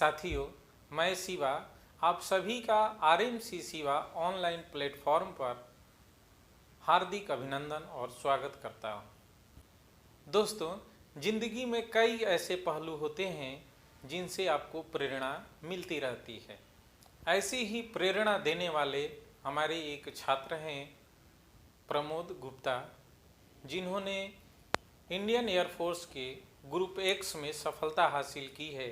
साथियों, मैं शिवा आप सभी का आरएमसी शिवा ऑनलाइन प्लेटफॉर्म पर हार्दिक अभिनंदन और स्वागत करता हूँ। दोस्तों, जिंदगी में कई ऐसे पहलू होते हैं जिनसे आपको प्रेरणा मिलती रहती है। ऐसे ही प्रेरणा देने वाले हमारे एक छात्र हैं प्रमोद गुप्ता, जिन्होंने इंडियन एयरफोर्स के ग्रुप एक्स में सफलता हासिल की है।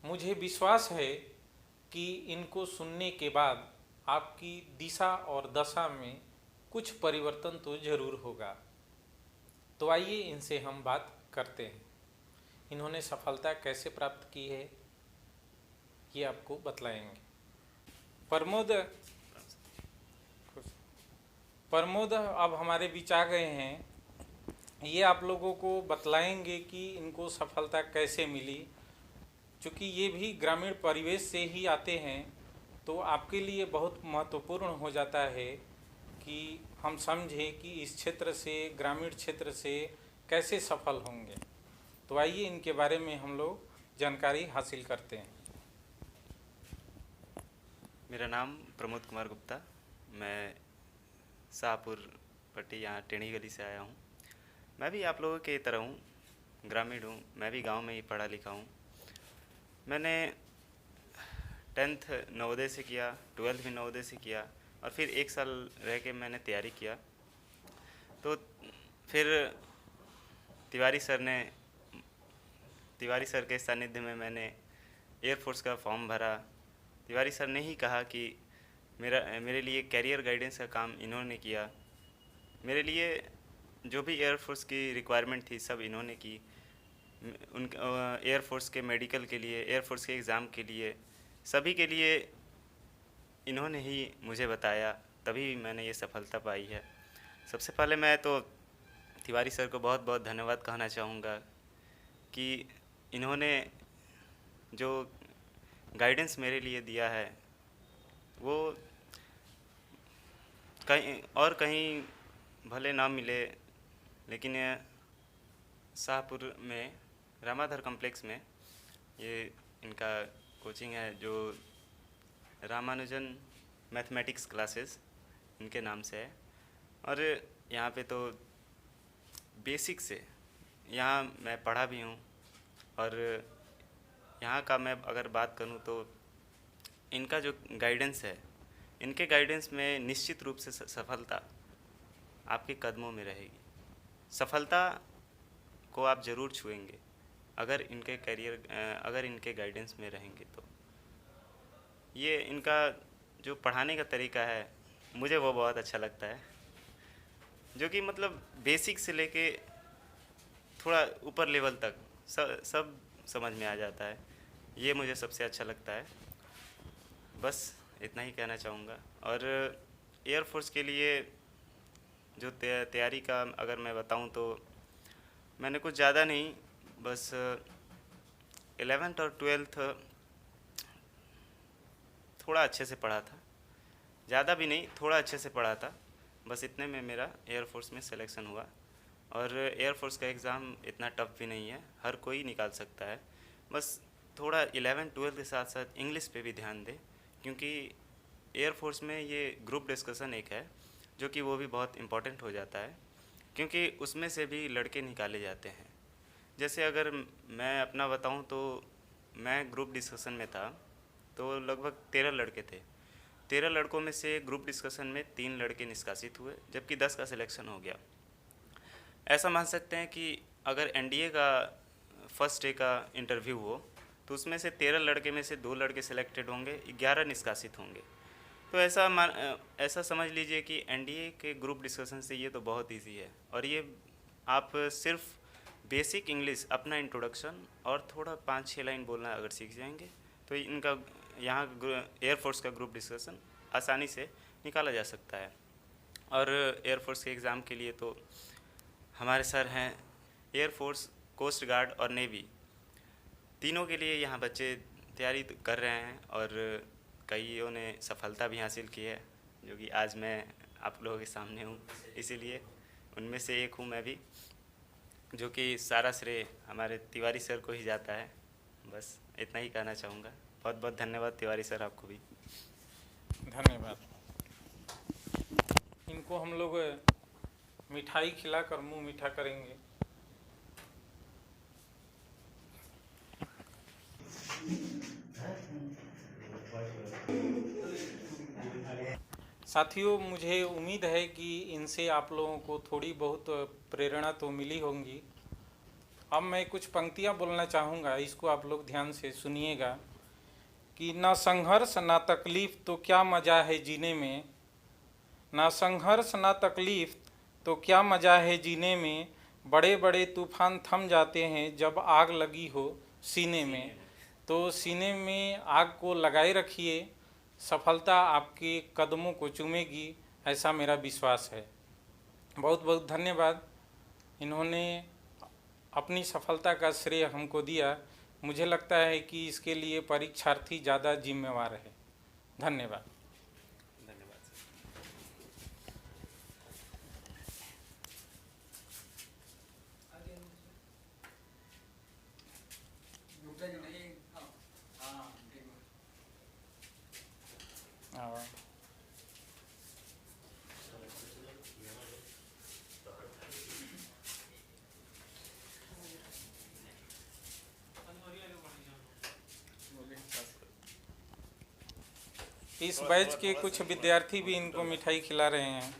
मुझे विश्वास है कि इनको सुनने के बाद आपकी दिशा और दशा में कुछ परिवर्तन तो जरूर होगा। तो आइए इनसे हम बात करते हैं। इन्होंने सफलता कैसे प्राप्त की है ये आपको बतलाएंगे। प्रमोद अब हमारे बीच आ गए हैं। ये आप लोगों को बतलाएंगे कि इनको सफलता कैसे मिली। चूँकि ये भी ग्रामीण परिवेश से ही आते हैं, तो आपके लिए बहुत महत्वपूर्ण हो जाता है कि हम समझें कि इस क्षेत्र से, ग्रामीण क्षेत्र से कैसे सफल होंगे। तो आइए इनके बारे में हम लोग जानकारी हासिल करते हैं। मेरा नाम प्रमोद कुमार गुप्ता, मैं शाहपुर पट्टी यहाँ टेढ़ी गली से आया हूँ। मैं भी आप लोगों की तरह हूँ, ग्रामीण हूँ। मैं भी गांव में ही पढ़ा लिखा हूँ। मैंने 10th नवोदय से किया, 12th भी नवोदय से किया और फिर एक साल रह के मैंने तैयारी किया। तो फिर तिवारी सर के सानिध्य में मैंने एयरफोर्स का फॉर्म भरा। तिवारी सर ने ही कहा कि मेरे लिए कैरियर गाइडेंस का काम इन्होंने किया। मेरे लिए जो भी एयरफोर्स की रिक्वायरमेंट थी सब इन्होंने की। उन एयरफोर्स के मेडिकल के लिए, एयरफोर्स के एग्ज़ाम के लिए, सभी के लिए इन्होंने ही मुझे बताया, तभी मैंने ये सफलता पाई है। सबसे पहले मैं तो तिवारी सर को बहुत बहुत धन्यवाद कहना चाहूँगा कि इन्होंने जो गाइडेंस मेरे लिए दिया है वो कहीं भले ना मिले, लेकिन शाहपुर में रामाधर कॉम्प्लेक्स में ये इनका कोचिंग है, जो रामानुजन मैथमेटिक्स क्लासेस इनके नाम से है। और यहाँ पे तो बेसिक से यहाँ मैं पढ़ा भी हूँ। और यहाँ का मैं अगर बात करूँ तो इनका जो गाइडेंस है, इनके गाइडेंस में निश्चित रूप से सफलता आपके कदमों में रहेगी। सफलता को आप ज़रूर छुएंगे अगर इनके गाइडेंस में रहेंगे। तो ये इनका जो पढ़ाने का तरीका है मुझे वो बहुत अच्छा लगता है, जो कि मतलब बेसिक से लेके थोड़ा ऊपर लेवल तक सब समझ में आ जाता है। ये मुझे सबसे अच्छा लगता है। बस इतना ही कहना चाहूँगा। और एयरफोर्स के लिए जो तैयारी का अगर मैं बताऊँ तो मैंने कुछ ज़्यादा नहीं, बस 11th और 12th थोड़ा अच्छे से पढ़ा था, ज़्यादा भी नहीं, थोड़ा अच्छे से पढ़ा था। बस इतने में मेरा एयरफोर्स में सिलेक्शन हुआ। और एयरफोर्स का एग्ज़ाम इतना टफ भी नहीं है, हर कोई निकाल सकता है। बस थोड़ा 11-12 के साथ साथ इंग्लिश पे भी ध्यान दें, क्योंकि एयरफोर्स में ये ग्रुप डिस्कशन एक है जो कि वो भी बहुत इम्पोर्टेंट हो जाता है, क्योंकि उसमें से भी लड़के निकाले जाते हैं। जैसे अगर मैं अपना बताऊं तो मैं ग्रुप डिस्कशन में था, तो लगभग 13 लड़के थे। 13 लड़कों में से ग्रुप डिस्कशन में 3 लड़के निष्कासित हुए, जबकि 10 का सिलेक्शन हो गया। ऐसा मान सकते हैं कि अगर एनडीए का फर्स्ट डे का इंटरव्यू हो तो उसमें से 13 लड़के में से 2 लड़के सिलेक्टेड होंगे, 11 निष्कासित होंगे। तो ऐसा समझ लीजिए कि एनडीए के ग्रुप डिस्कशन से ये तो बहुत इजी है। और ये आप सिर्फ बेसिक इंग्लिश, अपना इंट्रोडक्शन और थोड़ा 5-6 लाइन बोलना अगर सीख जाएंगे तो इनका यहाँ एयरफोर्स का ग्रुप डिस्कशन आसानी से निकाला जा सकता है। और एयरफोर्स के एग्ज़ाम के लिए तो हमारे सर हैं, एयरफोर्स, कोस्ट गार्ड और नेवी, तीनों के लिए यहाँ बच्चे तैयारी कर रहे हैं और कईयों ने सफलता भी हासिल की है, जो कि आज मैं आप लोगों के सामने हूँ। इसीलिए उनमें से एक हूँ मैं भी, जो कि सारा श्रेय हमारे तिवारी सर को ही जाता है। बस इतना ही कहना चाहूँगा। बहुत बहुत धन्यवाद तिवारी सर आपको भी। धन्यवाद। इनको हम लोग मिठाई खिलाकर मुंह मीठा करेंगे। साथियों, मुझे उम्मीद है कि इनसे आप लोगों को थोड़ी बहुत प्रेरणा तो मिली होंगी। अब मैं कुछ पंक्तियां बोलना चाहूँगा, इसको आप लोग ध्यान से सुनिएगा। कि ना संघर्ष ना तकलीफ़ तो क्या मज़ा है जीने में, ना संघर्ष ना तकलीफ़ तो क्या मज़ा है जीने में, बड़े बड़े तूफान थम जाते हैं जब आग लगी हो सीने में। तो सीने में आग को लगाए रखिए, सफलता आपके कदमों को चूमेगी, ऐसा मेरा विश्वास है। बहुत बहुत धन्यवाद। इन्होंने अपनी सफलता का श्रेय हमको दिया। मुझे लगता है कि इसके लिए परीक्षार्थी ज़्यादा जिम्मेवार है। धन्यवाद। धन्यवाद सर। हाँ। इस बैच के कुछ विद्यार्थी भी इनको मिठाई खिला रहे हैं।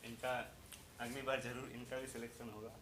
इनका अगली बार जरूर इनका भी सिलेक्शन होगा।